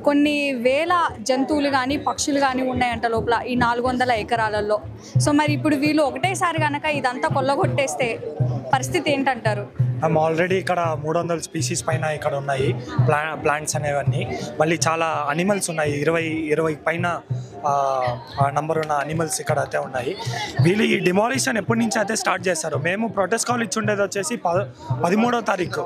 కొన్ని వేల జంతువులు కానీ పక్షులు కానీ ఉన్నాయంట లోపల ఈ 400 ఎకరాలలో. సో మరి ఇప్పుడు వీళ్ళు ఒకటేసారి కనుక ఇదంతా కొల్లగొట్టేస్తే పరిస్థితి ఏంటంటారు? ఆల్రెడీ ఇక్కడ 300 స్పీసీస్ పైన ఇక్కడ ఉన్నాయి ప్లాంట్స్ అనేవన్నీ. మళ్ళీ చాలా అనిమల్స్ ఉన్నాయి, 20 పైన నంబర్ ఉన్న అనిమల్స్ ఇక్కడ అయితే ఉన్నాయి. వీళ్ళు ఈ డిమాలిషన్ ఎప్పటి నుంచి అయితే స్టార్ట్ చేస్తారు? మేము ప్రొటెస్ట్ కాల్ ఇచ్చి ఉండేది వచ్చేసి 13వ తారీఖు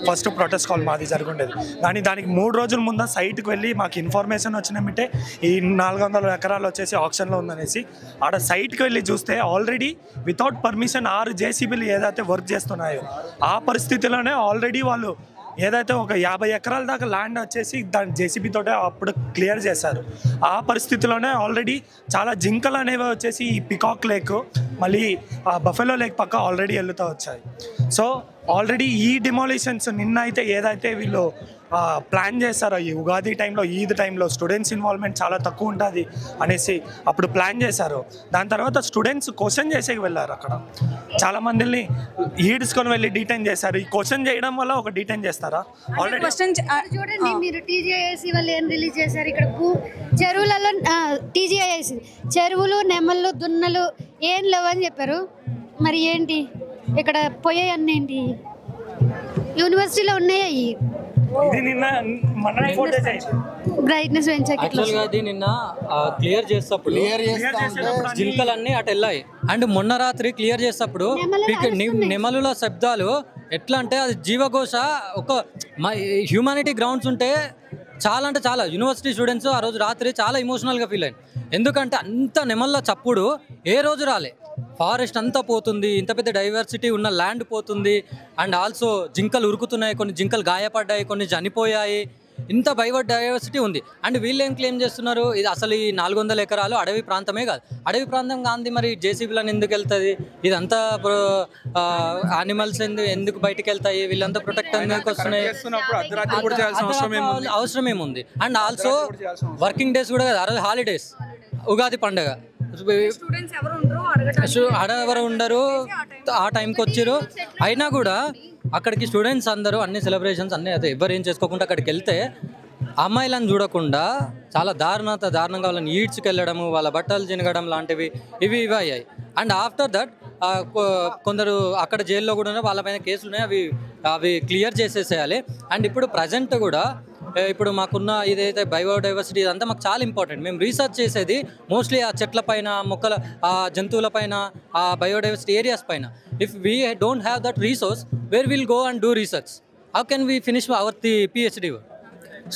ఫస్ట్ ప్రొటెస్ట్ కాల్ మాది జరుగుండేది. కానీ దానికి 3 రోజుల ముందు సైట్కి వెళ్ళి మాకు ఇన్ఫర్మేషన్ వచ్చినట్టే ఈ 400 ఎకరాలు వచ్చేసి ఆప్షన్లో ఉందనేసి ఆడ సైట్కి వెళ్ళి చూస్తే ఆల్రెడీ వితౌట్ పర్మిషన్ 6 జేసీబీలు ఏదైతే వర్క్ చేస్తున్నాయో ఆ పరిస్థితిలోనే ఆల్రెడీ వాళ్ళు ఏదైతే ఒక 50 ఎకరాల దాకా ల్యాండ్ వచ్చేసి దాని జేసీబీతోటే అప్పుడు క్లియర్ చేశారు. ఆ పరిస్థితిలోనే ఆల్రెడీ చాలా జింకలు అనేవి వచ్చేసి ఈ పికాక్ లేక్ మళ్ళీ బఫెలో లేక్ పక్క ఆల్రెడీ వెళ్తూ వచ్చాయి. సో ఆల్రెడీ ఈ డిమాలిషన్స్ నిన్న అయితే ఏదైతే వీళ్ళు ప్లాన్ చేశారో ఈ ఉగాది టైంలో ఈద్ టైంలో స్టూడెంట్స్ ఇన్వాల్వ్మెంట్ చాలా తక్కువ ఉంటుంది అనేసి అప్పుడు ప్లాన్ చేశారు. దాని తర్వాత స్టూడెంట్స్ క్వశ్చన్ చేసేకి వెళ్ళారు. అక్కడ చాలామందిని ఈడ్చుకొని వెళ్ళి డీటైన్ చేశారు. ఈ క్వశ్చన్ చేయడం వల్ల ఒక డీటైన్ చేస్తారా? ఆల్రెడీ చూడండి, మీరు టీజీఐఏసీ వాళ్ళు ఏం రిలీజ్ చేశారు ఇక్కడ చెరువులలో టీజీఐఏసీ చెరువులు నెమళ్ళు దున్నలు ఏం లేవని చెప్పారు. మరి ఏంటి ఇక్కడ పోయాయన్నీ ఏంటి? యూనివర్సిటీలో ఉన్నాయి బ్రైట్నెస్ నిన్న క్లియర్ చేసేటప్పుడు జింకలన్నీ అటు వెళ్ళాయి. అండ్ మొన్న రాత్రి క్లియర్ చేసేటప్పుడు నెమలుల శబ్దాలు ఎట్లా అంటే అది జీవఘోష. ఒక హ్యూమానిటీ గ్రౌండ్స్ ఉంటే చాలా అంటే చాలా యూనివర్సిటీ స్టూడెంట్స్ ఆ రోజు రాత్రి చాలా ఎమోషనల్గా ఫీల్ అయ్యారు. ఎందుకంటే అంత నెమళ్ళ చప్పుడు ఏ రోజు రాలే. ఫారెస్ట్ అంతా పోతుంది, ఇంత పెద్ద డైవర్సిటీ ఉన్న ల్యాండ్ పోతుంది. అండ్ ఆల్సో జింకలు ఉరుకుతున్నాయి, కొన్ని జింకలు గాయపడ్డాయి, కొన్ని చనిపోయాయి. ఇంత బయోడైవర్సిటీ ఉంది. అండ్ వీళ్ళు ఏం క్లెయిమ్ చేస్తున్నారు, ఇది అసలు ఈ 400 ఎకరాలు అడవి ప్రాంతమే కాదు. అడవి ప్రాంతం కాంది మరి జేసీబీలను ఎందుకు వెళ్తుంది? ఇదంతా యానిమల్స్ ఎందుకు బయటకు వెళ్తాయి? వీళ్ళంతా ప్రొటెక్ట్ ఎందుకు వస్తున్నాయి? అవసరం ఏముంది? అండ్ ఆల్సో వర్కింగ్ డేస్ కూడా కదా, అరవై హాలిడేస్, ఉగాది పండుగ, ఎవరు ఉండరు ఆ టైంకి వచ్చారు. అయినా కూడా అక్కడికి స్టూడెంట్స్ అందరూ అన్ని సెలబ్రేషన్స్ అన్నీ అయితే ఎవరు ఏం చేసుకోకుండా అక్కడికి వెళ్తే అమ్మాయిలను చూడకుండా చాలా దారుణంగా వాళ్ళని ఈడ్చుకెళ్ళడము, వాళ్ళ బట్టలు చినగడం లాంటివి ఇవి అయ్యాయి. అండ్ ఆఫ్టర్ దట్ కొందరు అక్కడ జైల్లో కూడా ఉన్నారు, వాళ్ళపైన కేసులు ఉన్నాయి, అవి క్లియర్ చేసేసేయాలి. అండ్ ఇప్పుడు ప్రజెంట్ కూడా ఇప్పుడు మాకున్న ఇదైతే బయోడైవర్సిటీ ఇదంతా మాకు చాలా ఇంపార్టెంట్. మేము రీసెర్చ్ చేసేది మోస్ట్లీ ఆ చెట్ల పైన, మొక్కల, ఆ జంతువుల పైన, ఆ బయోడైవర్సిటీ ఏరియాస్ పైన. If we don't have that resource, where will go and do research? How can we finish hour PhD work?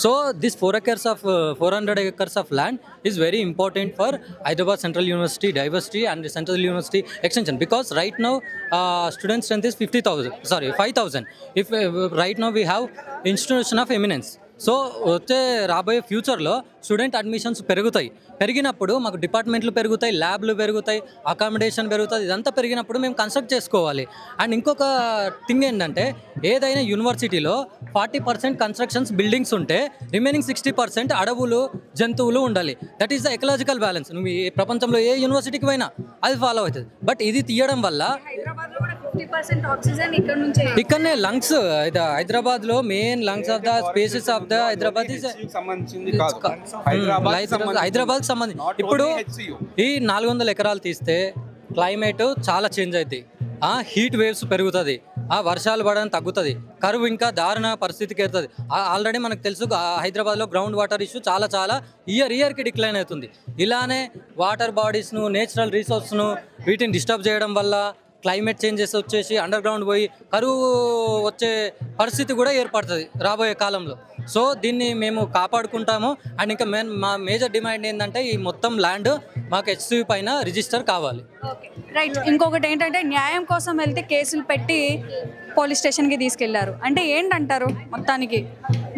So this 400 acres of land is very important for Hyderabad Central University diversity and Central University extension, because right now student strength is 5,000. If right now we have institution of eminence, so వచ్చే రాబోయే ఫ్యూచర్లో student admissions పెరిగినప్పుడు మాకు డిపార్ట్మెంట్లు పెరుగుతాయి, ల్యాబ్లు పెరుగుతాయి, accommodation పెరుగుతుంది. ఇదంతా పెరిగినప్పుడు మేము కన్స్ట్రక్ట్ చేసుకోవాలి. అండ్ ఇంకొక థింగ్ ఏంటంటే, ఏదైనా యూనివర్సిటీలో 40% కన్స్ట్రక్షన్స్ బిల్డింగ్స్ ఉంటే రిమైనింగ్ 60% అడవులు, జంతువులు ఉండాలి. That is the ecological balance. నువ్వు ప్రపంచంలో ఏ యూనివర్సిటీకి పోయినా అది ఫాలో అవుతుంది. బట్ ఇది తీయడం వల్ల ఇక్కడనే లంగ్స్, హైదరాబాద్లో main lungs of the spaces of the Hyderabad Hyderabad సంబంధించి. ఇప్పుడు ఈ 400 ఎకరాలు తీస్తే క్లైమేట్ చాలా చేంజ్ అవుతుంది, హీట్ వేవ్స్ పెరుగుతుంది, వర్షాలు పడడం తగ్గుతుంది, కరువు ఇంకా దారుణ పరిస్థితికి వెళ్తుంది. ఆల్రెడీ మనకు తెలుసు హైదరాబాద్లో గ్రౌండ్ వాటర్ ఇష్యూ చాలా ఇయర్కి డిక్లైన్ అవుతుంది. ఇలానే వాటర్ బాడీస్ను, నేచురల్ రిసోర్స్ను వీటిని డిస్టర్బ్ చేయడం వల్ల క్లైమేట్ చేంజెస్ వచ్చేసి అండర్ గ్రౌండ్ పోయి కరువు వచ్చే పరిస్థితి కూడా ఏర్పడుతుంది రాబోయే కాలంలో. సో దీన్ని మేము కాపాడుకుంటాము. అండ్ ఇంకా మా మేజర్ డిమాండ్ ఏంటంటే, ఈ మొత్తం ల్యాండ్ మాకు HCV పైన రిజిస్టర్ కావాలి. రైట్. ఇంకొకటి ఏంటంటే, న్యాయం కోసం వెళ్తే కేసులు పెట్టి పోలీస్ స్టేషన్కి తీసుకెళ్లారు అంటే ఏంటంటారు? మొత్తానికి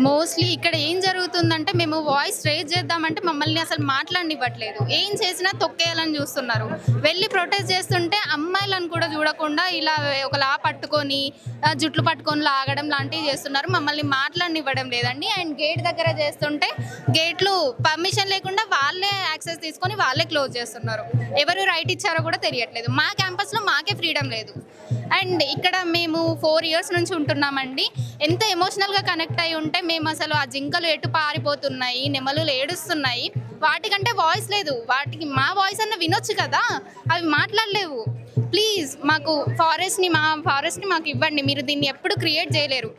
మోస్ట్లీ ఇక్కడ ఏం జరుగుతుందంటే, మేము వాయిస్ రేజ్ చేద్దామంటే మమ్మల్ని అసలు మాట్లాడనివ్వట్లేదు. ఏం చేసినా తొక్కేయాలని చూస్తున్నారు. వెళ్ళి ప్రొటెస్ట్ చేస్తుంటే అమ్మాయిలను కూడా చూడకుండా ఇలా ఒక లా పట్టుకొని, జుట్లు పట్టుకొని లాగడం లాంటివి చేస్తున్నారు. మమ్మల్ని మాట్లాడనివ్వడం లేదండి. అండ్ గేట్ దగ్గర చేస్తుంటే గేట్లు పర్మిషన్ లేకుండా వాళ్ళే యాక్సెస్ తీసుకొని వాళ్ళే క్లోజ్ చేస్తున్నారు. ఎవరు రైట్ ఇచ్చారో కూడా తెలియట్లేదు. మా క్యాంపస్లో మాకే ఫ్రీడమ్ లేదు. అండ్ ఇక్కడ మేము 4 years నుంచి ఉంటున్నామండి. ఎంత ఎమోషనల్గా కనెక్ట్ అయి ఉంటే మేము అసలు ఆ జింకలు ఎటు పారిపోతున్నాయి, నెమలు ఏడుస్తున్నాయి, వాటికంటే వాయిస్ లేదు, వాటికి మా వాయిస్ అన్న వినొచ్చు కదా, అవి మాట్లాడలేవు. ప్లీజ్ మాకు ఫారెస్ట్ని మాకు ఇవ్వండి. మీరు దీన్ని ఎప్పుడు క్రియేట్ చేయలేరు.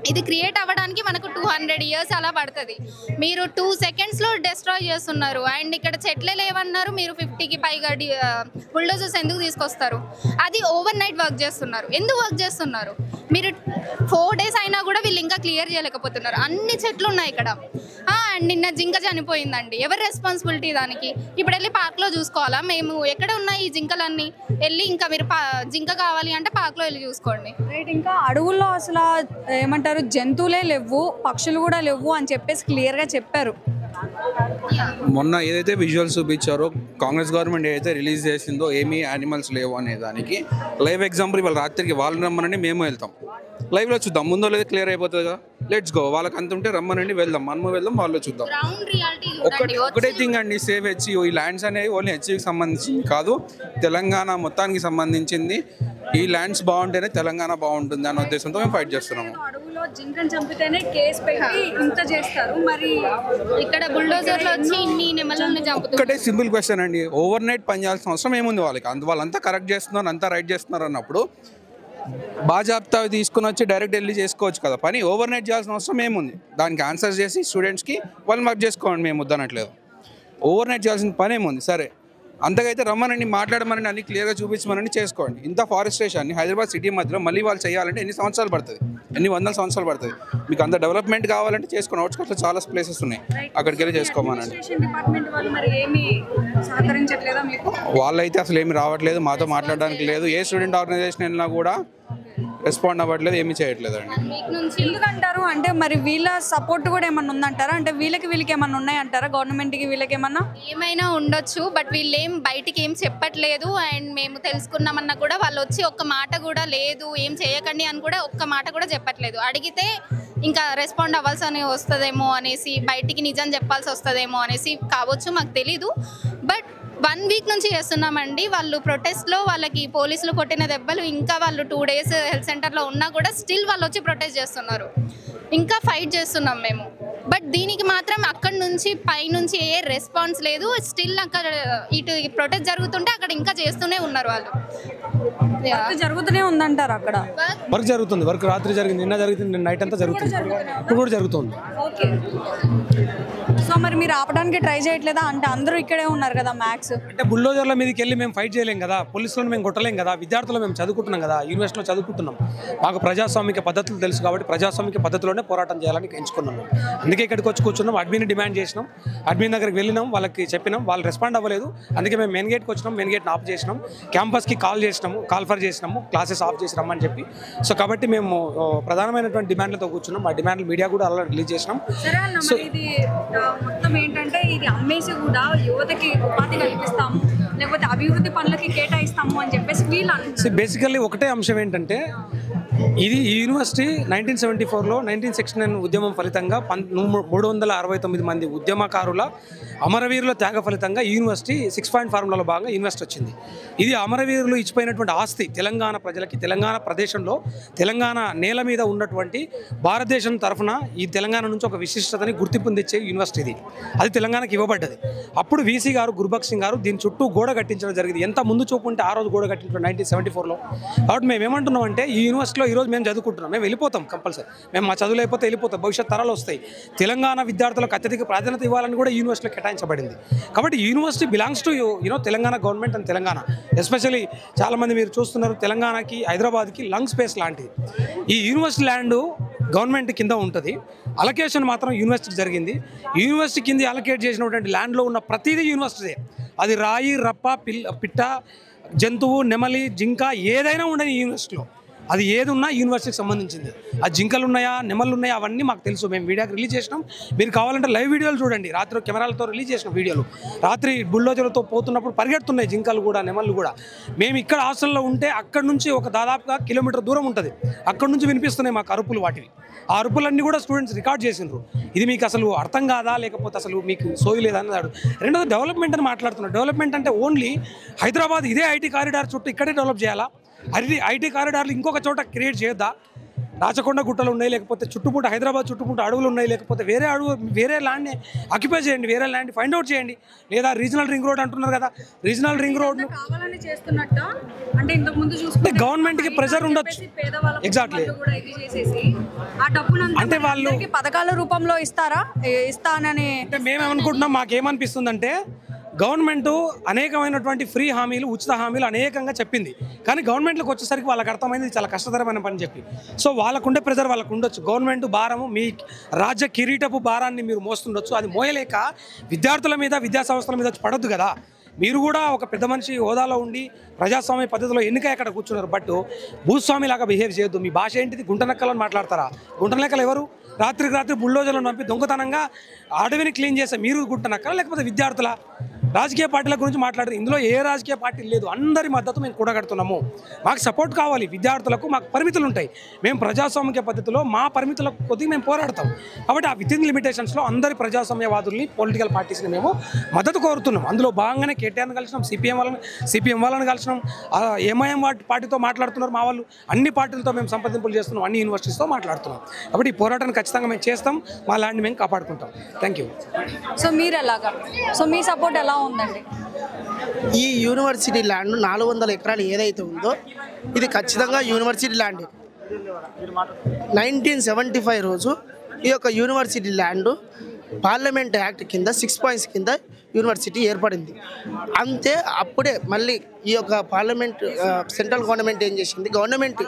ఇది క్రియేట్ అవ్వడానికి మనకు 200 years అలా పడుతుంది. మీరు 2 secondsలో డిస్ట్రాయ్ చేస్తున్నారు. అండ్ ఇక్కడ చెట్లే లేవన్నారు, మీరు 50కి పైగా బుల్డోజర్స్ ఎందుకు తీసుకొస్తారు? అది ఓవర్ నైట్ వర్క్ చేస్తున్నారు. ఎందుకు వర్క్ చేస్తున్నారు? మీరు 4 days అయినా కూడా వీళ్ళు ఇంకా క్లియర్ చేయలేకపోతున్నారు. అన్ని చెట్లు ఉన్నాయి ఇక్కడ. అండ్ నిన్న జింక చనిపోయిందండి, ఎవరు రెస్పాన్సిబిలిటీ దానికి? ఇప్పుడు వెళ్ళి పార్క్లో చూసుకోవాలా? మేము ఎక్కడ ఉన్నాయి ఈ జింకలన్నీ? వెళ్ళి ఇంకా మీరు జింక కావాలి అంటే పార్క్లో వెళ్ళి చూసుకోండి. రైట్. ఇంకా అడవుల్లో అసలు ఏమంటారు, జంతువులే లేవు, పక్షులు కూడా లేవు అని చెప్పేసి క్లియర్గా చెప్పారు. మొన్న ఏదైతే విజువల్స్ చూపించారో కాంగ్రెస్ గవర్నమెంట్ ఏదైతే రిలీజ్ చేసిందో ఏమీ యానిమల్స్ లేవు అనే దానికి లైవ్ ఎగ్జాంపుల్ ఇవాళ రాత్రికి వాళ్ళు రమ్మనండి, మేము వెళ్తాం, లైవ్లో చూద్దాం. ముందో లేదా క్లియర్ అయిపోతుంది కదా, లెట్స్ గో. వాళ్ళకి అంత ఉంటే రమ్మనండి, వెళ్దాం, మనము వెళ్దాం, వాళ్ళు చూద్దాం. ఒకటే థింగ్ అండి, సేవ్ హెచ్యూ. ఈ ల్యాండ్స్ అనేవి ఓన్లీ హెచ్యూకి సంబంధించింది కాదు, తెలంగాణ మొత్తానికి సంబంధించింది. ఈ ల్యాండ్స్ బాగుంటేనే తెలంగాణ బాగుంటుంది అనే ఉద్దేశంతో మేము ఫైట్ చేస్తున్నాము. అడవులో జింకను చంపితేనే కేసు పెట్టి ఇంత చేస్తారు, మరి ఇక్కడ బుల్డోజర్లు వచ్చి ఇన్ని నెమలను చంపుతారు. ఒకటే సింపుల్ క్వశ్చన్ అండి, ఓవర్ నైట్ పని చేయాల్సిన అవసరం ఏముంది వాళ్ళకి? వాళ్ళంతా కరెక్ట్ చేస్తున్నారు, అంతా రైట్ చేస్తున్నారు అన్నప్పుడు బాజాబ్తా తీసుకుని వచ్చి డైరెక్ట్ వెళ్ళి చేసుకోవచ్చు కదా పని. ఓవర్ నైట్ చేయాల్సిన అవసరం ఏముంది? దానికి ఆన్సర్ చేసి స్టూడెంట్స్కి వాళ్ళని వర్క్ చేసుకోండి, మేము వద్దనట్లేదు. ఓవర్ నైట్ చేయాల్సిన పని ఏముంది? సరే, అంతకైతే రమ్మనండి, మాట్లాడమనండి, అన్ని క్లియర్గా చూపించమనండి, చేసుకోండి. ఇంత ఫారెస్టేషన్ని హైదరాబాద్ సిటీ మధ్యలో మళ్ళీ వాళ్ళు చేయాలంటే ఎన్ని సంవత్సరాలు పడుతుంది? ఎన్ని వందల సంవత్సరాలు పడుతుంది? మీకు అంత డెవలప్మెంట్ కావాలంటే చేసుకోండి. అవుట్స్కట్స్లో చాలా ప్లేసెస్ ఉన్నాయి, అక్కడికి వెళ్ళి చేసుకోమనండి. వాళ్ళైతే అసలు ఏమి రావట్లేదు, మాతో మాట్లాడడానికి లేదు. ఏ స్టూడెంట్ ఆర్గనైజేషన్ వెళ్ళినా కూడా రెస్పాండ్ అవ్వట్లేదు, ఏమీ చేయట్లేదు అండి. ఎందుకంటారు అంటే మరి వీళ్ళ సపోర్ట్ కూడా ఏమన్నా ఉందంటారా? అంటే వీళ్ళకి ఏమన్నా ఉన్నాయంటారా? గవర్నమెంట్కి వీళ్ళకి ఏమైనా ఉండొచ్చు, బట్ వీళ్ళు ఏం బయటికి ఏం చెప్పట్లేదు. అండ్ మేము తెలుసుకున్నామన్నా కూడా వాళ్ళు వచ్చి ఒక్క మాట కూడా లేదు, ఏం చేయకండి అని కూడా ఒక్క మాట కూడా చెప్పట్లేదు. అడిగితే ఇంకా రెస్పాండ్ అవ్వాల్సి వస్తుందేమో అనేసి, బయటికి నిజం చెప్పాల్సి వస్తుందేమో అనేసి కావచ్చు, మాకు తెలీదు. బట్ 1 week నుంచి చేస్తున్నామండి. వాళ్ళు ప్రొటెస్ట్లో వాళ్ళకి పోలీసులు కొట్టిన దెబ్బలు, ఇంకా వాళ్ళు 2 days హెల్త్ సెంటర్లో ఉన్నా కూడా స్టిల్ వాళ్ళు వచ్చి ప్రొటెస్ట్ చేస్తున్నారు. ఇంకా ఫైట్ చేస్తున్నాం మేము. బట్ దీనికి మాత్రం అక్కడ నుంచి పైనుంచి ఏ రెస్పాన్స్ లేదు. స్టిల్ అక్కడ ఇటు ప్రొటెస్ట్ జరుగుతుంటే అక్కడ ఇంకా చేస్తూనే ఉన్నారు వాళ్ళు. జరుగుతూనే ఉందంటారు అక్కడ. వర్క్ జరుగుతుంది, వర్క్ రాత్రి జరిగింది, నిన్న జరిగింది, నైట్ అంతా జరుగుతుంది, ఇప్పుడు కూడా జరుగుతుంది. ఓకే. సో మరి మీరు ఆపడానికి ట్రై చేయట్లేదా? అంటే అందరూ ఇక్కడే ఉన్నారు కదా మ్యాక్స్. అంటే బుల్డోజర్ల మీదకి వెళ్ళి మేము ఫైట్ చేయలేం కదా, పోలీసులను మేము కొట్టలేం కదా, విద్యార్థులు మేము చదువుకుంటున్నాం కదా, యూనివర్సిటీలో చదువుకుంటున్నాం. మాకు ప్రజాస్వామిక పద్ధతులు తెలుసు కాబట్టి ప్రజాస్వామిక పద్ధతిలోనే పోరాటం చేయాలని ఎంచుకున్నాం. అందుకే ఇక్కడికి వచ్చి కూర్చున్నాం, అడ్మిన్ డిమాండ్ చేసినాం, అడ్మిన్ దగ్గరికి వెళ్ళినాం, వాళ్ళకి చెప్పినాం, వాళ్ళు రెస్పాండ్ అవ్వలేదు. అందుకే మేము మెయిన్ గేట్కి వచ్చినాం, మెయిన్ గేట్ని ఆఫ్ చేసినాం, క్యాంపస్కి కాల్ ఫర్ చేసినాము, క్లాసెస్ ఆఫ్ చేసి రమ్మని చెప్పి. సో కాబట్టి మేము ప్రధానమైనటువంటి డిమాండ్లతో కూర్చున్నాం. ఆ డిమాండ్లు మీడియా కూడా అలా రిలీజ్ చేసినాం. సో ఇది మొత్తం ఏంటంటే ఇది అమ్మేసి కూడా యువతకి ఉపాధి కల్పిస్తాము, లేకపోతే అభివృద్ధి పనులకి కేటాయిస్తాము అని చెప్పేసి వీళ్ళు అంటున్నారు. బేసికల్లీ ఒకటే అంశం ఏంటంటే, ఇది ఈ యూనివర్సిటీ 1974లో 1969 ఉద్యమం ఫలితంగా 369 మంది ఉద్యమకారుల అమరవీరుల త్యాగ ఫలితంగా ఈ యూనివర్సిటీ 6 పాయింట్ ఫార్ములాలో భాగంగా యూనివర్సిటీ వచ్చింది. ఇది అమరవీరులు ఇచ్చిపోయినటువంటి ఆస్తి తెలంగాణ ప్రజలకి. తెలంగాణ ప్రదేశంలో తెలంగాణ నేల మీద ఉన్నటువంటి భారతదేశం తరఫున ఈ తెలంగాణ నుంచి ఒక విశిష్టతని గుర్తింపు తెచ్చే యూనివర్సిటీ ఇది. అది తెలంగాణకి ఇవ్వబడ్డది. అప్పుడు వీసీ గారు, గురుబక్ష్ సింగ్ గారు దీని చుట్టూ గోడ కట్టించడం జరిగింది. ఎంత ముందు చూపు ఉంటే ఆ రోజు గోడ కట్టించడం 1974లో. కాబట్టి మేము ఏమంటున్నాం అంటే, ఈ యూనివర్సిటీలో ఈరోజు మేము చదువుకుంటున్నాం, మేము వెళ్ళిపోతాం కంపల్సరీ. మేము మా చదువులు అయిపోతే వెళ్ళిపోతాం, భవిష్యత్ తరాలు వస్తాయి. తెలంగాణ విద్యార్థులకు అత్యధిక ప్రాధాన్యత ఇవ్వాలని కూడా యూనివర్సిటీలో కేటాయించబడింది. కాబట్టి university belongs to Telangana government and Telangana. Especially చాలామంది మీరు చూస్తున్నారు, తెలంగాణకి హైదరాబాద్కి లంగ్ స్పేస్ లాంటిది. ఈ యూనివర్సిటీ ల్యాండ్ గవర్నమెంట్ కింద ఉంటుంది, అలొకేషన్ మాత్రం యూనివర్సిటీకి జరిగింది. యూనివర్సిటీ కింద అలొకేట్ చేసినటువంటి ల్యాండ్లో ఉన్న ప్రతిదీ యూనివర్సిటీ. అది రాయి, రప్ప, పిట్ట, జంతువు, నెమలి, జింక ఏదైనా ఉండని యూనివర్సిటీలో, అది ఏది ఉన్నా యూనివర్సిటీకి సంబంధించింది. ఆ జింకలు ఉన్నాయా, నెమళ్ళు ఉన్నాయా, అవన్నీ మాకు తెలుసు. మేము వీడియోకి రిలీజ్ చేసినాం. మీరు కావాలంటే లైవ్ వీడియోలు చూడండి. రాత్రి కెమెరాలతో రిలీజ్ చేసిన వీడియోలు, రాత్రి బుల్డోజర్లతో పోతున్నప్పుడు పరిగెడుతున్నాయి జింకలు కూడా, నెమళ్ళు కూడా. మేము ఇక్కడ హాస్టల్లో ఉంటే అక్కడ నుంచి ఒక దాదాపుగా కిలోమీటర్ దూరం ఉంటుంది, అక్కడ నుంచి వినిపిస్తున్నాయి మాకు అరుపులు. వాటివి ఆ అరుపులన్నీ కూడా స్టూడెంట్స్ రికార్డ్ చేసిండ్రు. ఇది మీకు అసలు అర్థం కాదా, లేకపోతే అసలు మీకు సోయి లేదా అన్నాడు. రెండోది డెవలప్మెంట్ అని మాట్లాడుతున్నారు. డెవలప్మెంట్ అంటే ఓన్లీ హైదరాబాద్ ఇదే ఐటీ కారిడార్ చుట్టూ ఇక్కడే డెవలప్ చేయాలా? ఐటీ కారిడార్లు ఇంకొక చోట క్రియేట్ చేయొద్దా? రాచకొండ గుట్టలు ఉన్నాయి, లేకపోతే చుట్టుముట్టు హైదరాబాద్ చుట్టుముట్టు అడవులు ఉన్నాయి, లేకపోతే వేరే ల్యాండ్ని ఆక్యుపై చేయండి, వేరే ల్యాండ్ ఫైండ్ అవుట్ చేయండి. లేదా రీజనల్ రింగ్ రోడ్ అంటున్నారు కదా, రీజనల్ రింగ్ రోడ్ కావాలని చేస్తున్నట్ట అంటే ఇంతకు ముందు చూసుకుంటే గవర్నమెంట్కి ప్రెషర్ ఉండొచ్చు. ఎగ్జాక్ట్లీ. అంటే వాళ్ళు పథకాల రూపంలో ఇస్తానని అంటే మేమేమనుకుంటున్నాం, మాకేమనిపిస్తుందంటే గవర్నమెంట్ అనేకమైనటువంటి ఫ్రీ హామీలు, ఉచిత హామీలు అనేకంగా చెప్పింది. కానీ గవర్నమెంట్లోకి వచ్చేసరికి వాళ్ళకి అర్థమైంది చాలా కష్టతరమైన పని చెప్పి. సో వాళ్ళకుండే ప్రెజర్ వాళ్ళకు ఉండొచ్చు. గవర్నమెంట్ భారము, మీ రాజ్య కిరీటపు భారాన్ని మీరు మోస్తుండొచ్చు. అది మోయలేక విద్యార్థుల మీద, విద్యా సంస్థల మీద పడొద్దు కదా. మీరు కూడా ఒక పెద్ద మనిషి హోదాలో ఉండి ప్రజాస్వామ్య పద్ధతిలో ఎన్నిక ఎక్కడ కూర్చున్నారు. బట్ భూస్వామిలాగా బిహేవ్ చేయొద్దు. మీ భాష ఏంటిది? గుంటనక్కలని మాట్లాడతారా? గుంటనక్కలు ఎవరు? రాత్రికి రాత్రి బుల్డోజర్లను పంపి దొంగతనంగా అడవిని క్లీన్ చేసే మీరు గుంటనక్కల, లేకపోతే విద్యార్థుల? రాజకీయ పార్టీల గురించి మాట్లాడారు. ఇందులో ఏ రాజకీయ పార్టీ లేదు. అందరి మద్దతు మేము కూడగడుతున్నాము. మాకు సపోర్ట్ కావాలి. విద్యార్థులకు మాకు పరిమితులు ఉంటాయి. మేము ప్రజాస్వామిక పద్ధతిలో మా పరిమితుల కొద్దిగా మేము పోరాడతాం. కాబట్టి ఆ విత్ ఇన్ లిమిటేషన్స్లో అందరి ప్రజాస్వామ్యవాదుల్ని, పొలిటికల్ పార్టీస్ని మేము మద్దతు కోరుతున్నాం. అందులో భాగంగానే కేటీఆర్ని కలిసినాం, సిపిఎం వాళ్ళని కలిసినాం, ఎంఐఎం పార్టీతో మాట్లాడుతున్నారు మా వాళ్ళు. అన్ని పార్టీలతో మేము సంప్రదింపులు చేస్తున్నాం, అన్ని యూనివర్సిటీస్తో మాట్లాడుతున్నాం. కాబట్టి ఈ పోరాటాన్ని ఖచ్చితంగా మేము చేస్తాం. మా ల్యాండ్ మేము కాపాడుకుంటాం. Thank you. సో మీరు ఎలాగా? సో మీ సపోర్ట్ ఎలా ఉందండి? ఈ యూనివర్సిటీ ల్యాండ్ 400 ఎకరాలు ఏదైతే ఉందో ఇది ఖచ్చితంగా యూనివర్సిటీ ల్యాండ్. 1975 రోజు ఈ యొక్క యూనివర్సిటీ ల్యాండ్ పార్లమెంట్ యాక్ట్ కింద 6 పాయింట్స్ కింద యూనివర్సిటీ ఏర్పడింది. అంతే అప్పుడే మళ్ళీ ఈ యొక్క పార్లమెంట్ సెంట్రల్ గవర్నమెంట్ ఏం చేసింది, గవర్నమెంట్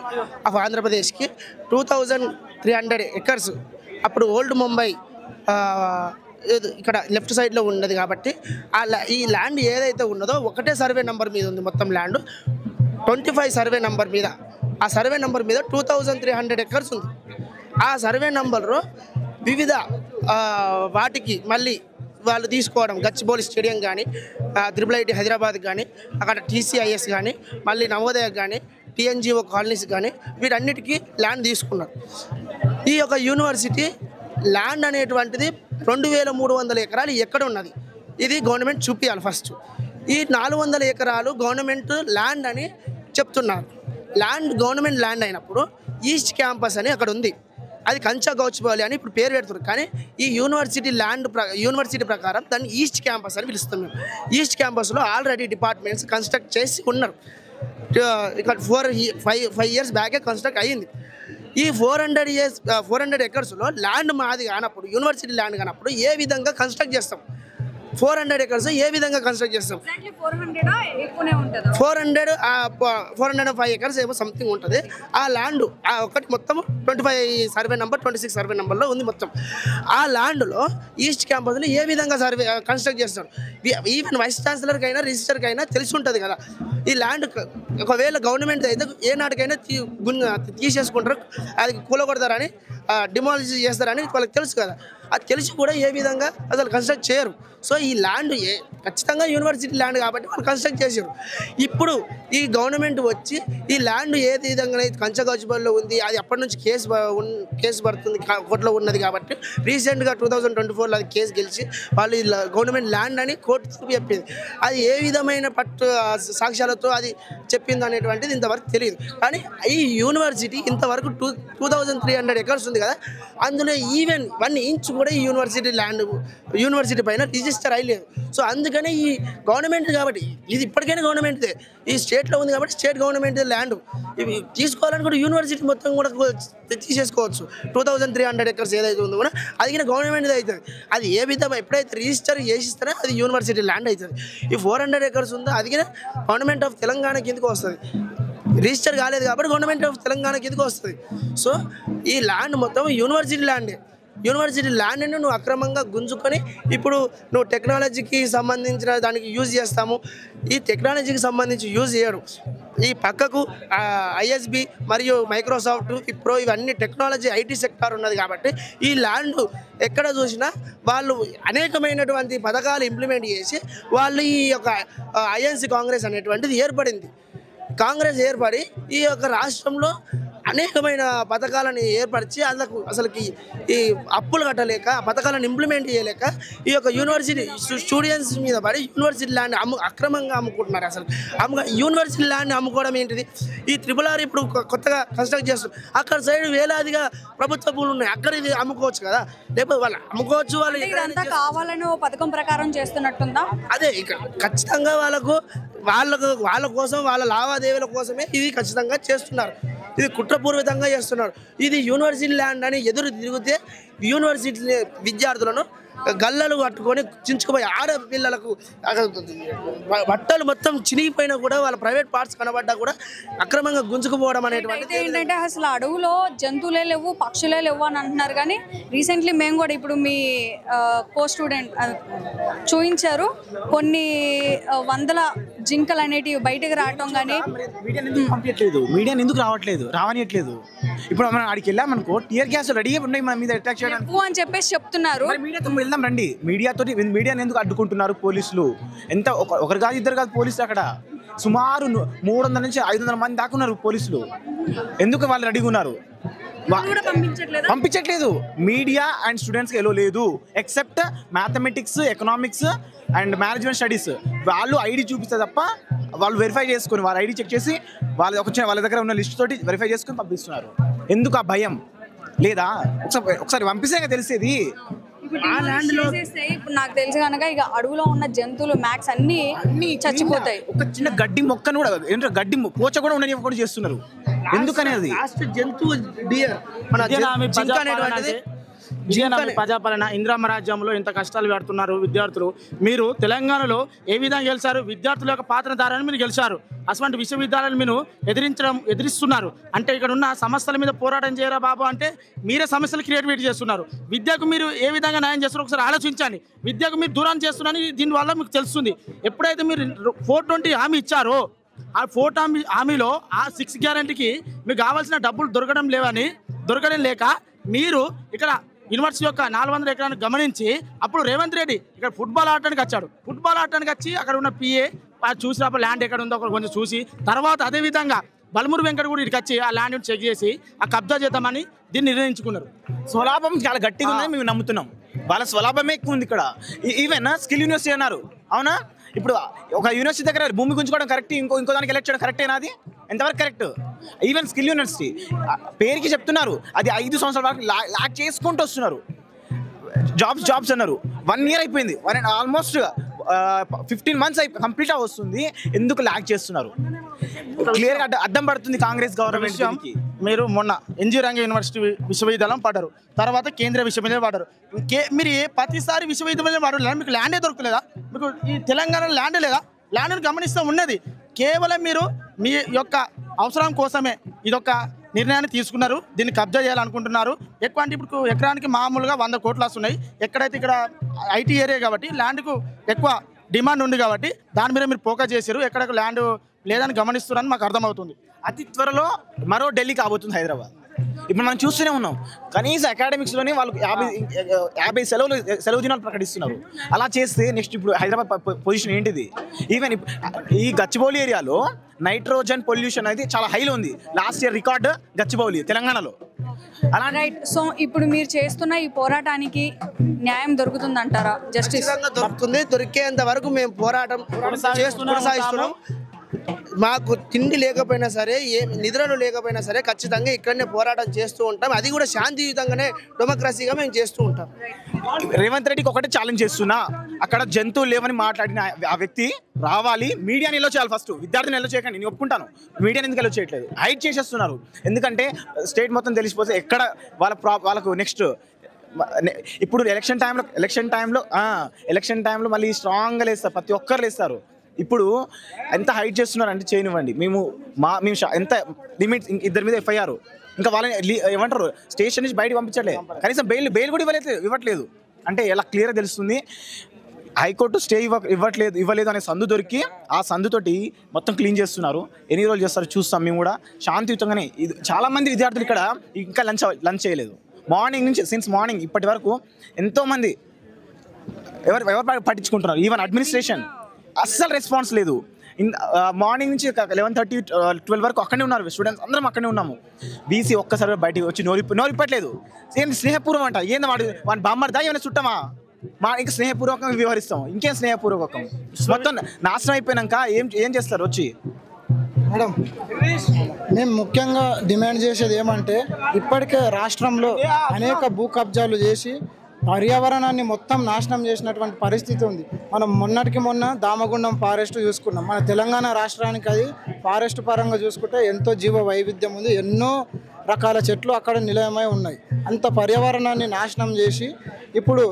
ఆఫ్ ఆంధ్రప్రదేశ్కి 2300 ఎకర్స్, అప్పుడు ఓల్డ్ ముంబై ఇక్కడ లెఫ్ట్ సైడ్లో ఉన్నది కాబట్టి ఈ ల్యాండ్ ఏదైతే ఉన్నదో ఒకటే సర్వే నెంబర్ మీద ఉంది. మొత్తం ల్యాండ్ 25 సర్వే నెంబర్ మీద, ఆ సర్వే నెంబర్ మీద 2300 ఎకర్స్ ఉంది. ఆ సర్వే నెంబర్లో వివిధ వాటికి మళ్ళీ వాళ్ళు తీసుకోవడం, గచ్చిబౌలి స్టేడియం కానీ, IIIT హైదరాబాద్ కానీ, అక్కడ TCIS కానీ, మళ్ళీ నవోదయ కానీ, TNGO కాలనీస్ కానీ, వీటన్నిటికీ ల్యాండ్ తీసుకున్నారు. ఈ యొక్క యూనివర్సిటీ ల్యాండ్ అనేటువంటిది 2300 ఎకరాలు ఎక్కడ ఉన్నది, ఇది గవర్నమెంట్ చూపించాలి ఫస్ట్. ఈ 400 ఎకరాలు గవర్నమెంట్ ల్యాండ్ అని చెప్తున్నారు. గవర్నమెంట్ ల్యాండ్ అయినప్పుడు ఈస్ట్ క్యాంపస్ అని అక్కడ ఉంది, అది కంచా గౌచిబౌలి అని ఇప్పుడు పేరు పెడుతున్నారు. కానీ ఈ యూనివర్సిటీ ప్రకారం దాన్ని ఈస్ట్ క్యాంపస్ అని పిలుస్తాం మేము. ఈస్ట్ క్యాంపస్లో ఆల్రెడీ డిపార్ట్మెంట్స్ కన్స్ట్రక్ట్ చేసి ఉన్నారు. ఇక్కడ 5 years బ్యాకే కన్స్ట్రక్ట్ అయ్యింది. ఈ 400 ఎకర్స్లో ల్యాండ్ మాది కానప్పుడు, యూనివర్సిటీ ల్యాండ్ కానప్పుడు ఏ విధంగా కన్స్ట్రక్ట్ చేస్తాం? 400 ఎకర్స్ ఏ విధంగా కన్స్ట్రక్ట్ చేస్తాం? 405 ఎకర్స్ ఏమో సంథింగ్ ఉంటుంది. ఆ ల్యాండ్ ఒకటి మొత్తం 25 సర్వే నెంబర్, 26 సర్వే నెంబర్లో ఉంది మొత్తం. ఆ ల్యాండ్లో ఈస్ట్ క్యాంపస్లో ఏ విధంగా కన్స్ట్రక్ట్ చేస్తారు? ఈవెన్ వైస్ ఛాన్సలర్కి అయినా రిజిస్టర్కి అయినా తెలిసి ఉంటుంది కదా. ఈ ల్యాండ్ ఒకవేళ గవర్నమెంట్ అయితే ఏ నాటికైనా తీసేసుకుంటారు, అది కూలగొడతారని, డిమాలిష్ చేస్తారని వాళ్ళకి తెలుసు కదా. అది తెలిసి కూడా ఏ విధంగా అసలు కన్స్ట్రక్ట్ చేయరు. సో ఈ ల్యాండ్ ఖచ్చితంగా యూనివర్సిటీ ల్యాండ్ కాబట్టి వాళ్ళు కన్స్ట్రక్ట్ చేశారు. ఇప్పుడు ఈ గవర్నమెంట్ వచ్చి ఈ ల్యాండ్ ఏ విధంగా కంచగచ్చిబౌలిలో ఉంది, అది అప్పటి నుంచి కేసు పడుతుంది, కోర్టులో ఉన్నది కాబట్టి రీసెంట్గా 2024లో అది కేసు గెలిచి వాళ్ళు గవర్నమెంట్ ల్యాండ్ అని కోర్టు తీర్పు చెప్పింది. అది ఏ విధమైన సాక్ష్యాలతో అది చెప్పింది అనేటువంటిది ఇంతవరకు తెలియదు. కానీ ఈ యూనివర్సిటీ ఇంతవరకు 2300 ఎకర్స్ ఉంది కదా, అందులో ఈవెన్ 1 ఇంచ్ కూడా ఈ యూనివర్సిటీ పైన రిజిస్టర్ అయ్యలేదు. సో అందుకనే ఈ గవర్నమెంట్ కాబట్టి ఇది ఇప్పటికైనా గవర్నమెంట్దే, ఈ స్టేట్లో ఉంది కాబట్టి స్టేట్ గవర్నమెంట్ ల్యాండ్ ఇవి తీసుకోవాలని కూడా యూనివర్సిటీ మొత్తం కూడా తీసేసుకోవచ్చు. 2300 ఎకర్స్ ఏదైతే ఉందో కూడా అది కూడా గవర్నమెంట్ది అవుతుంది. అది ఏ విధంగా ఎప్పుడైతే రిజిస్టర్ చేసిస్తారో అది యూనివర్సిటీ ల్యాండ్ అవుతుంది. ఈ 400 ఎకర్స్ ఉందో అది కూడా గవర్నమెంట్ ఆఫ్ తెలంగాణ కిందకు వస్తుంది. రిజిస్టర్ కాలేదు కాబట్టి గవర్నమెంట్ ఆఫ్ తెలంగాణ కిందకు వస్తుంది. సో ఈ ల్యాండ్ మొత్తం యూనివర్సిటీ ల్యాండే. యూనివర్సిటీ ల్యాండ్ని నువ్వు అక్రమంగా గుంజుకొని ఇప్పుడు నువ్వు టెక్నాలజీకి సంబంధించిన దానికి యూజ్ చేస్తాము, ఈ టెక్నాలజీకి సంబంధించి యూజ్ చేయడు. ఈ పక్కకు ISB మరియు మైక్రోసాఫ్ట్, విప్రో ఇవన్నీ టెక్నాలజీ ఐటీ సెక్టార్ ఉన్నది కాబట్టి ఈ ల్యాండ్ ఎక్కడ చూసినా వాళ్ళు అనేకమైనటువంటి పథకాలు ఇంప్లిమెంట్ చేసి వాళ్ళు ఈ యొక్క INC కాంగ్రెస్ అనేటువంటిది ఏర్పడింది. కాంగ్రెస్ ఏర్పడి ఈ యొక్క రాష్ట్రంలో అనేకమైన పథకాలను ఏర్పరిచి అందుకు అసలుకి ఈ అప్పులు కట్టలేక పథకాలను ఇంప్లిమెంట్ చేయలేక ఈ యొక్క యూనివర్సిటీ స్టూడెంట్స్ మీద పడి యూనివర్సిటీ ల్యాండ్ అక్రమంగా అమ్ముకుంటున్నారు. అసలు యూనివర్సిటీ ల్యాండ్ అమ్ముకోవడం ఏంటిది? ఈ RRR ఇప్పుడు కొత్తగా కన్స్ట్రక్ట్ చేస్తారు, అక్కడ సైడ్ వేలాదిగా ప్రభుత్వ భూములు ఉన్నాయి, అక్కడ ఇది అమ్ముకోవచ్చు కదా, లేకపోతే వాళ్ళు అమ్ముకోవచ్చు. వాళ్ళు ఇదంతా కావాలని పథకం ప్రకారం చేస్తున్నట్టుందా? అదే ఇక్కడ ఖచ్చితంగా వాళ్ళ కోసం వాళ్ళ లావాదేవీల కోసమే ఇది ఖచ్చితంగా చేస్తున్నారు. ఇది కుట్రపూర్వకంగా చేస్తున్నారు. ఇది యూనివర్సిటీ ల్యాండ్ అని ఎదురు తిరిగితే యూనివర్సిటీ విద్యార్థులను గల్లలు కట్టుకొని చించుకుపోయి ఆడపిల్లలకు బట్టలు మొత్తం చినిగిపోయినా కూడా వాళ్ళ ప్రైవేట్ పార్ట్స్ కనబడ్డా కూడా అక్రమంగా గుంజుకుపోవడం అనేటువంటి ఏంటంటే అసలు అడవులో జంతువులే లేవు, పక్షులే లేవు అని అంటున్నారు. కానీ రీసెంట్లీ మేము కూడా ఇప్పుడు మీ కో స్టూడెంట్ చూపించారు, కొన్ని వందల జింకలు అనేటివి బయటకు రావటం. కానీ మీడియా ఎందుకు రావట్లేదు? ఇప్పుడు మనం ఆడికి వెళ్ళామనుకో టీయర్ గ్యాస్ రెడీగా ఉన్నాయి మన మీద అటాక్ చేయడానికి అని చెప్పేసి చెప్తున్నారు. మీడియాతో వెళ్దాం రండి. మీడియాని ఎందుకు అడ్డుకుంటున్నారు పోలీసులు? ఎంత ఒకరు కాదు ఇద్దరు కాదు పోలీసులు, అక్కడ సుమారు 300 నుంచి 500 మంది దాకా ఉన్నారు పోలీసులు. ఎందుకు వాళ్ళు రెడీగా ఉన్నారు? పంపించట్లేదు. మీడియా అండ్ స్టూడెంట్స్కి ఎలో లేదు, except mathematics, economics and management studies. వాళ్ళు ఐడి చూపిస్తే తప్ప వాళ్ళు వెరిఫై చేసుకొని వాళ్ళ ఐడి చెక్ చేసి వాళ్ళ దగ్గర ఉన్న లిస్ట్ తోటి వెరిఫై చేసుకొని పంపిస్తున్నారు. ఎందుకు ఆ భయం లేదా? ఒకసారి పంపిస్తే తెలిసేది. ఇప్పుడు నాకు తెలిసి కనుక ఇక అడవులో ఉన్న జంతువులు మ్యాక్స్ అన్ని చచ్చిపోతాయి. ఒక చిన్న గడ్డి మొక్కను కూడా ఏంటో గడ్డి పోచ కూడా ఉండని కూడా చేస్తున్నారు. ఎందుకనేది జంతువు ప్రజాపాలన ఇందిరమ్మ రాజ్యంలో ఇంత కష్టాలు పెడుతున్నారు విద్యార్థులు. మీరు తెలంగాణలో ఏ విధంగా గెలిచారు? విద్యార్థుల యొక్క పాత్రధారాన్ని మీరు గెలిచారు. అటువంటి విశ్వవిద్యాలయాలు మీరు ఎదిరిస్తున్నారు. అంటే ఇక్కడ ఉన్న సమస్యల మీద పోరాటం చేయరా బాబు అంటే మీరే సమస్యలు క్రియేటివిటీ చేస్తున్నారు. విద్యకు మీరు ఏ విధంగా న్యాయం చేస్తారో ఒకసారి ఆలోచించండి. విద్యకు మీరు దూరం చేస్తున్నారని దీనివల్ల మీకు తెలుస్తుంది. ఎప్పుడైతే మీరు 420 హామీ ఇచ్చారో ఆ 4 హామీలో ఆ 6 గ్యారెంటీకి మీకు కావాల్సిన డబ్బులు దొరకడం లేక మీరు ఇక్కడ యూనివర్సిటీ యొక్క 400 ఎకరాలను గమనించి అప్పుడు రేవంత్ రెడ్డి ఇక్కడ ఫుట్బాల్ ఆడటానికి వచ్చాడు. ఫుట్బాల్ ఆడటానికి వచ్చి అక్కడ ఉన్న PA చూసినప్పుడు ల్యాండ్ ఎక్కడ ఉందో అక్కడ కొంచెం చూసి తర్వాత అదేవిధంగా బలమూరు వెంకట కూడా ఇక్కడికి వచ్చి ఆ ల్యాండ్ని చెక్ చేసి ఆ కబ్జా చేద్దామని దీన్ని నిర్ణయించుకున్నారు. స్వలాభం చాలా గట్టిగా ఉందని మేము నమ్ముతున్నాం. వాళ్ళ స్వలాభమే ఎక్కువ ఉంది ఇక్కడ. ఈవెన్ స్కిల్ యూనివర్సిటీ అన్నారు, అవునా? ఇప్పుడు ఒక యూనివర్సిటీ దగ్గర భూమి గుంజుకోవడం కరెక్ట్, ఇంకో దానికి ఎలక్ట్ చేయడం కరెక్టేనా? అది ఎంతవరకు కరెక్ట్? ఈవెన్ స్కిల్ యూనివర్సిటీ పేరుకి చెప్తున్నారు, అది 5 సంవత్సరాల వరకు లాక్ చేసుకుంటూ వస్తున్నారు. జాబ్స్ అన్నారు, 1 year అయిపోయింది, ఆల్మోస్ట్ 15 months కంప్లీట్ వస్తుంది. ఎందుకు లాక్ చేస్తున్నారు? క్లియర్గా అడ్డం పడుతుంది కాంగ్రెస్ గవర్నమెంట్. మీరు మొన్న NG రంగా యూనివర్సిటీ విశ్వవిద్యాలయం పడ్డారు, తర్వాత కేంద్రీయ విశ్వవిద్యాలయం పడ్డారు. మీరు ప్రతిసారి విశ్వవిద్యాలయం పడలేదు, మీకు ల్యాండే దొరకలేదా? మీకు ఈ తెలంగాణలో ల్యాండ్ లేదా? ల్యాండ్ను గమనిస్తూ ఉన్నది కేవలం మీరు మీ యొక్క అవసరం కోసమే ఇదొక నిర్ణయాన్ని తీసుకున్నారు. దీన్ని కబ్జా చేయాలనుకుంటున్నారు. ఎక్కువ అంటే ఇప్పుడు ఎకరానికి మామూలుగా 100 కోట్లు వస్తున్నాయి. ఎక్కడైతే ఇక్కడ IT ఏరియా కాబట్టి ల్యాండ్కు ఎక్కువ డిమాండ్ ఉంది కాబట్టి దాని మీద మీరు ఫోకస్ చేశారు. ఎక్కడ ల్యాండ్ లేదని గమనిస్తున్నారని మాకు అర్థమవుతుంది. అతి త్వరలో మరో ఢిల్లీ కాబోతుంది హైదరాబాద్. ఇప్పుడు మనం చూస్తూనే ఉన్నాం, కనీసం అకాడమిక్స్లోనే వాళ్ళకి 50 సెలవు దినాలు ప్రకటిస్తున్నారు. అలా చేస్తే నెక్స్ట్ ఇప్పుడు హైదరాబాద్ పొజిషన్ ఏంటిది? ఈవెన్ ఈ గచ్చిబౌలి ఏరియాలో నైట్రోజన్ పొల్యూషన్ అనేది చాలా హైలో ఉంది. లాస్ట్ ఇయర్ రికార్డు గచ్చిబౌలి తెలంగాణలో. అలా రైట్. సో ఇప్పుడు మీరు చేస్తున్న ఈ పోరాటానికి న్యాయం దొరుకుతుందంటారా? జస్టిస్ దొరుకుతుంది. దొరికేంత వరకు మేము పోరాటం కొనసాగిస్తున్నాం. మాకు తిండి లేకపోయినా సరే, నిద్రలు లేకపోయినా సరే ఖచ్చితంగా ఇక్కడనే పోరాటం చేస్తూ ఉంటాం. అది కూడా శాంతియుతంగానే డెమోక్రసీగా మేము చేస్తూ ఉంటాం. రేవంత్ రెడ్డికి ఒకటే ఛాలెంజ్ చేస్తున్నా, అక్కడ జంతువులు లేవని మాట్లాడిన ఆ వ్యక్తి రావాలి, మీడియాని ఎల్లో చేయాలి. ఫస్ట్ విద్యార్థిని ఎల్లో చేయకండి, నేను ఒప్పుకుంటాను. మీడియాని ఎందుకు ఎల్లో చేయట్లేదు? హైడ్ చేసేస్తున్నారు. ఎందుకంటే స్టేట్ మొత్తం తెలిసిపోతే ఎక్కడ వాళ్ళకు నెక్స్ట్ ఇప్పుడు ఎలక్షన్ టైంలో మళ్ళీ స్ట్రాంగ్గా లేస్తారు, ప్రతి ఒక్కరు లేస్తారు. ఇప్పుడు ఎంత హైట్ చేస్తున్నారంటే చేయనివ్వండి. మేము ఎంత లిమిట్, ఇద్దరి మీద FIR, ఇంకా వాళ్ళని ఏమంటారు స్టేషన్ నుంచి బయటకు పంపించట్లేదు, కనీసం బెయిల్ కూడా ఇవ్వట్లేదు. అంటే ఎలా క్లియర్గా తెలుస్తుంది? హైకోర్టు స్టే ఇవ్వలేదు అనే సందు దొరికి ఆ సందుతోటి మొత్తం క్లీన్ చేస్తున్నారు. ఎన్ని రోజులు చేస్తారో చూస్తాం. మేము కూడా శాంతియుతంగానే. చాలామంది విద్యార్థులు ఇక్కడ ఇంకా లంచ్ చేయలేదు. సిన్స్ మార్నింగ్ ఇప్పటి వరకు ఎంతోమంది ఎవరు పట్టించుకుంటున్నారు. ఈవెన్ అడ్మినిస్ట్రేషన్ అస్సలు రెస్పాన్స్ లేదు. మార్నింగ్ నుంచి 11:30 12 వరకు అక్కడే ఉన్నారు స్టూడెంట్స్, అందరం అక్కడే ఉన్నాము. బీసీ ఒక్కసారి బయటికి వచ్చి నోరిప్పట్లేదు. ఏంటి స్నేహపూర్వం అంట, ఏంది వాడి బామ్మర్దా ఏమైనా చుట్టమా? ఇంకా స్నేహపూర్వకంగా వ్యవహరిస్తాం, ఇంకేం స్నేహపూర్వకం? మొత్తం నాశనం అయిపోయినాక ఏం చేస్తారు వచ్చి? మేడం, మేము ముఖ్యంగా డిమాండ్ చేసేది ఏమంటే, ఇప్పటికే రాష్ట్రంలో అనేక భూ కబ్జాలు చేసి పర్యావరణాన్ని మొత్తం నాశనం చేసినటువంటి పరిస్థితి ఉంది. మనం మొన్నటికి మొన్న దామగుండం ఫారెస్ట్ చూసుకున్నాం. మన తెలంగాణ రాష్ట్రానికి అది ఫారెస్ట్ పరంగా చూసుకుంటే ఎంతో జీవ వైవిధ్యం ఉంది, ఎన్నో రకాల చెట్లు అక్కడ నిలయమై ఉన్నాయి. అంత పర్యావరణాన్ని నాశనం చేసి ఇప్పుడు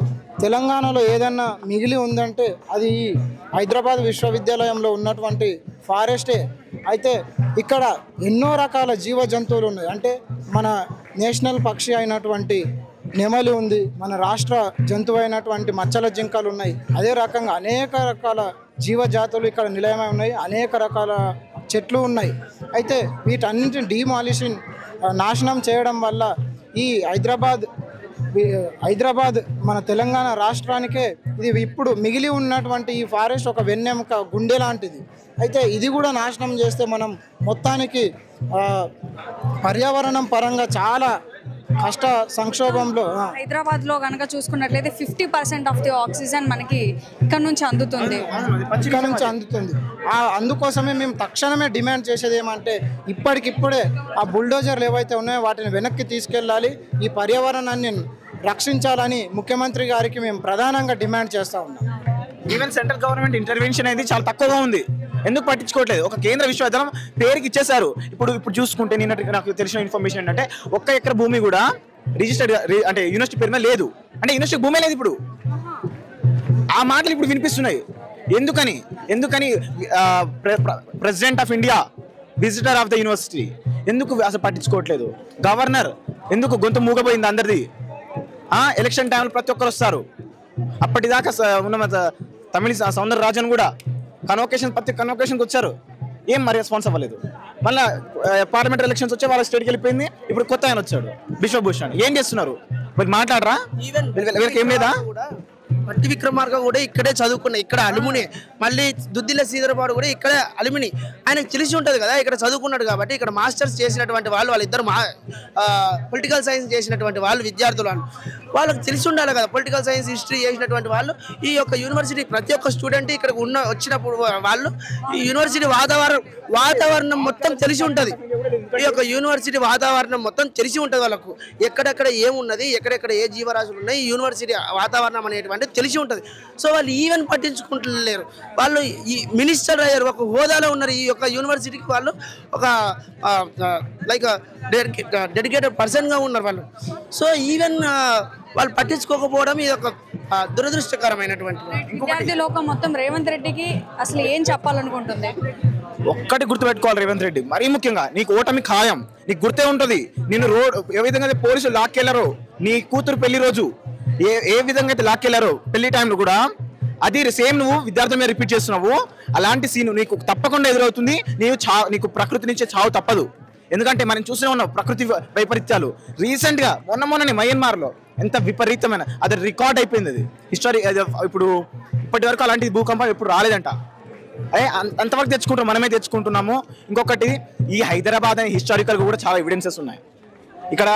తెలంగాణలో ఏదన్నా మిగిలి ఉందంటే అది ఈ హైదరాబాద్ విశ్వవిద్యాలయంలో ఉన్నటువంటి ఫారెస్టే. అయితే ఇక్కడ ఎన్నో రకాల జీవ జంతువులు ఉన్నాయి. అంటే మన నేషనల్ పక్షి అయినటువంటి నెమలి ఉంది, మన రాష్ట్ర జంతువు అయినటువంటి మచ్చల జింకలు ఉన్నాయి. అదే రకంగా అనేక రకాల జీవజాతులు ఇక్కడ నిలయమై ఉన్నాయి, అనేక రకాల చెట్లు ఉన్నాయి. అయితే వీటన్నింటిని డీమాలిషన్ నాశనం చేయడం వల్ల ఈ హైదరాబాద్ మన తెలంగాణ రాష్ట్రానికే ఇది ఇప్పుడు మిగిలి ఉన్నటువంటి ఈ ఫారెస్ట్ ఒక వెన్నెముక గుండె లాంటిది. అయితే ఇది కూడా నాశనం చేస్తే మనం మొత్తానికి పర్యావరణం పరంగా చాలా కష్ట సంక్షోభంలో. హైదరాబాద్లో కనుక చూసుకున్నట్లయితే 50% ఆఫ్ ది ఆక్సిజన్ మనకి ఇక్కడ నుంచి అందుతుంది. అందుకోసమే మేము తక్షణమే డిమాండ్ చేసేది ఏమంటే, ఇప్పటికిప్పుడే ఆ బుల్డోజర్లు ఏవైతే ఉన్నాయో వాటిని వెనక్కి తీసుకెళ్ళాలి, ఈ పర్యావరణాన్ని రక్షించాలని ముఖ్యమంత్రి గారికి మేము ప్రధానంగా డిమాండ్ చేస్తూ ఉన్నాం. ఈవెన్ సెంట్రల్ గవర్నమెంట్ ఇంటర్వెన్షన్ అనేది చాలా తక్కువగా ఉంది. ఎందుకు పట్టించుకోవట్లేదు? ఒక కేంద్ర విశ్వవిద్యాలయం పేరుకి ఇచ్చేశారు. ఇప్పుడు చూసుకుంటే నాకు తెలిసిన ఇన్ఫర్మేషన్ ఏంటంటే 1 ఎకరా భూమి కూడా రిజిస్టర్డ్ అంటే యూనివర్సిటీ పేరు మీద లేదు. అంటే యూనివర్సిటీ భూమే లేదు. ఇప్పుడు ఆ మాటలు ఇప్పుడు వినిపిస్తున్నాయి. ఎందుకని president of India visitor of the university ఎందుకు అసలు పట్టించుకోవట్లేదు? గవర్నర్ ఎందుకు గొంతు మూగపోయింది అందరిది? ఎలక్షన్ టైంలో ప్రతి ఒక్కరు వస్తారు. అప్పటిదాకా ఉన్న తమిళ సౌందరరాజన్ కూడా ప్రతి కన్వొకేషన్కి వచ్చారు, ఏం మరి రెస్పాన్స్ అవ్వలేదు. మళ్ళీ పార్లమెంట్ ఎలక్షన్స్ వచ్చే వాళ్ళ స్టేట్కి వెళ్ళిపోయింది. ఇప్పుడు కొత్త ఆయన వచ్చాడు బిశ్వభూషణ్, ఏం చేస్తున్నారు? మరి మాట్లాడరా? వీళ్ళకి ఏం లేదా? పట్టి విక్రమార్క కూడా ఇక్కడే చదువుకున్నాయి, ఇక్కడ అలుముని. మళ్ళీ దుద్దిల్ల శ్రీధరబాబు కూడా ఇక్కడే అలుమిని. ఆయనకు తెలిసి ఉంటుంది కదా, ఇక్కడ చదువుకున్నాడు కాబట్టి. ఇక్కడ మాస్టర్స్ చేసినటువంటి వాళ్ళిద్దరు పొలిటికల్ సైన్స్ చేసినటువంటి విద్యార్థులు వాళ్ళకి తెలిసి ఉండాలి కదా. పొలిటికల్ సైన్స్ హిస్టరీ చేసినటువంటి వాళ్ళు ఈ యొక్క యూనివర్సిటీ ప్రతి ఒక్క స్టూడెంట్ ఇక్కడ వచ్చినప్పుడు వాళ్ళు ఈ యూనివర్సిటీ వాతావరణం మొత్తం తెలిసి ఉంటుంది. ఈ యొక్క యూనివర్సిటీ వాతావరణం మొత్తం తెలిసి ఉంటుంది వాళ్ళకు. ఎక్కడెక్కడ ఏమున్నది, ఎక్కడెక్కడ ఏ జీవరాశులు ఉన్నాయి, ఈ యూనివర్సిటీ వాతావరణం అనేటువంటి తెలిసి ఉంటుంది. సో వాళ్ళు ఈవెన్ పట్టించుకుంటలేరు. వాళ్ళు ఈ మినిస్టర్ అయ్యారు, ఒక హోదాలో ఉన్నారు. ఈ యొక్క యూనివర్సిటీకి వాళ్ళు ఒక లైక్ డెడికేటెడ్ పర్సన్గా ఉన్నారు వాళ్ళు. సో ఈవెన్ వాళ్ళు పట్టించుకోకపోవడం ఇది ఒక దురదృష్టకరమైనటువంటి. విద్యార్థి లోకం మొత్తం రేవంత్ రెడ్డికి అసలు ఏం చెప్పాలనుకుంటుంది? ఒక్కటి గుర్తుపెట్టుకోవాలి, రేవంత్ రెడ్డి మరీ ముఖ్యంగా నీకు ఓటమి ఖాయం. నీకు గుర్తే ఉంటుంది, నిన్ను ఏ విధంగా అయితే పోలీసులు లాక్కెళ్లారో నీ కూతురు పెళ్లి రోజు, ఏ విధంగా అయితే లాక్కెళ్లారో పెళ్లి టైంలో కూడా, అది సేమ్ నువ్వు విద్యార్థుల మీద రిపీట్ చేస్తున్నావు. అలాంటి సీన్ నీకు తప్పకుండా ఎదురవుతుంది. నీకు ప్రకృతి నుంచే చావు తప్పదు. ఎందుకంటే మనం చూస్తూనే ఉన్నాం ప్రకృతి వైపరీత్యాలు. రీసెంట్గా మొన్ననే మయన్మార్లో ఎంత విపరీతమైన అది రికార్డ్ అయిపోయింది. అది హిస్టరీ. ఇప్పటి వరకు అలాంటి భూకంపం ఎప్పుడు రాలేదంట. అంతవరకు తెచ్చుకుంటాం, మనమే తెచ్చుకుంటున్నాము. ఇంకొకటి, ఈ హైదరాబాద్ అనే హిస్టారికల్గా కూడా చాలా ఎవిడెన్సెస్ ఉన్నాయి. ఇక్కడ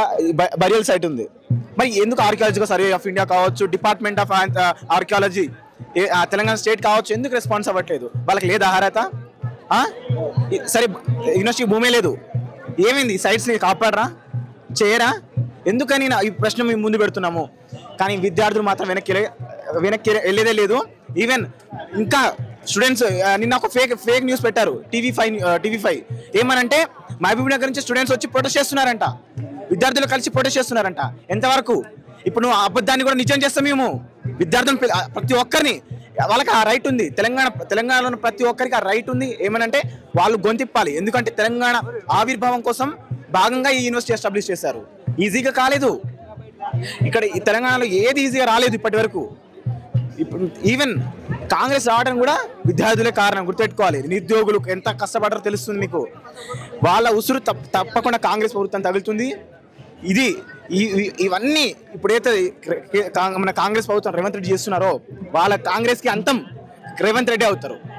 బరియల్ సైట్ ఉంది. మరి ఎందుకు ఆర్కియాలజికల్ సర్వే ఆఫ్ ఇండియా కావచ్చు, department of archaeology Telangana state కావచ్చు, ఎందుకు రెస్పాన్స్ అవ్వట్లేదు? వాళ్ళకి లేదా అర్హత? సరే యూనివర్సిటీ భూమే లేదు, ఏమైంది? సైట్స్ని కాపాడరా, చేయరా? ఎందుకని ఈ ప్రశ్న మేము ముందు పెడుతున్నాము. కానీ విద్యార్థులు మాత్రం వెనక్కి వెళ్ళేదే లేదు. ఈవెన్ ఇంకా స్టూడెంట్స్ నిన్న ఒక ఫేక్ న్యూస్ పెట్టారు టీవీ5 ఏమనంటే మహబూబ్ నగర్ నుంచి స్టూడెంట్స్ వచ్చి ప్రొటెస్ట్ చేస్తున్నారంట, విద్యార్థులు కలిసి ప్రొటెస్ట్ చేస్తున్నారంట. ఎంతవరకు? ఇప్పుడు నువ్వు అబద్ధాన్ని కూడా నిజం చేస్తాం మేము. విద్యార్థులు ప్రతి ఒక్కరిని వాళ్ళకి ఆ రైట్ ఉంది. తెలంగాణలో ప్రతి ఒక్కరికి ఆ రైట్ ఉంది. ఏమనంటే వాళ్ళు గొంతిప్పాలి. ఎందుకంటే తెలంగాణ ఆవిర్భావం కోసం భాగంగా ఈ యూనివర్సిటీ ఎస్టాబ్లిష్ చేశారు. ఈజీగా కాలేదు. ఇక్కడ ఈ తెలంగాణలో ఏది ఈజీగా రాలేదు ఇప్పటి వరకు. ఇప్పుడు ఈవెన్ కాంగ్రెస్ రావడం కూడా విద్యార్థులే కారణం, గుర్తుపెట్టుకోవాలి. నిరుద్యోగులు ఎంత కష్టపడారో తెలుస్తుంది మీకు. వాళ్ళ ఉసురు తప్పకుండా కాంగ్రెస్ ప్రభుత్వం తగులుతుంది. ఇవన్నీ ఇప్పుడైతే మన కాంగ్రెస్ ప్రభుత్వం రేవంత్ రెడ్డి చేస్తున్నారో వాళ్ళ కాంగ్రెస్కి అంతం రేవంత్ రెడ్డి అవుతారు.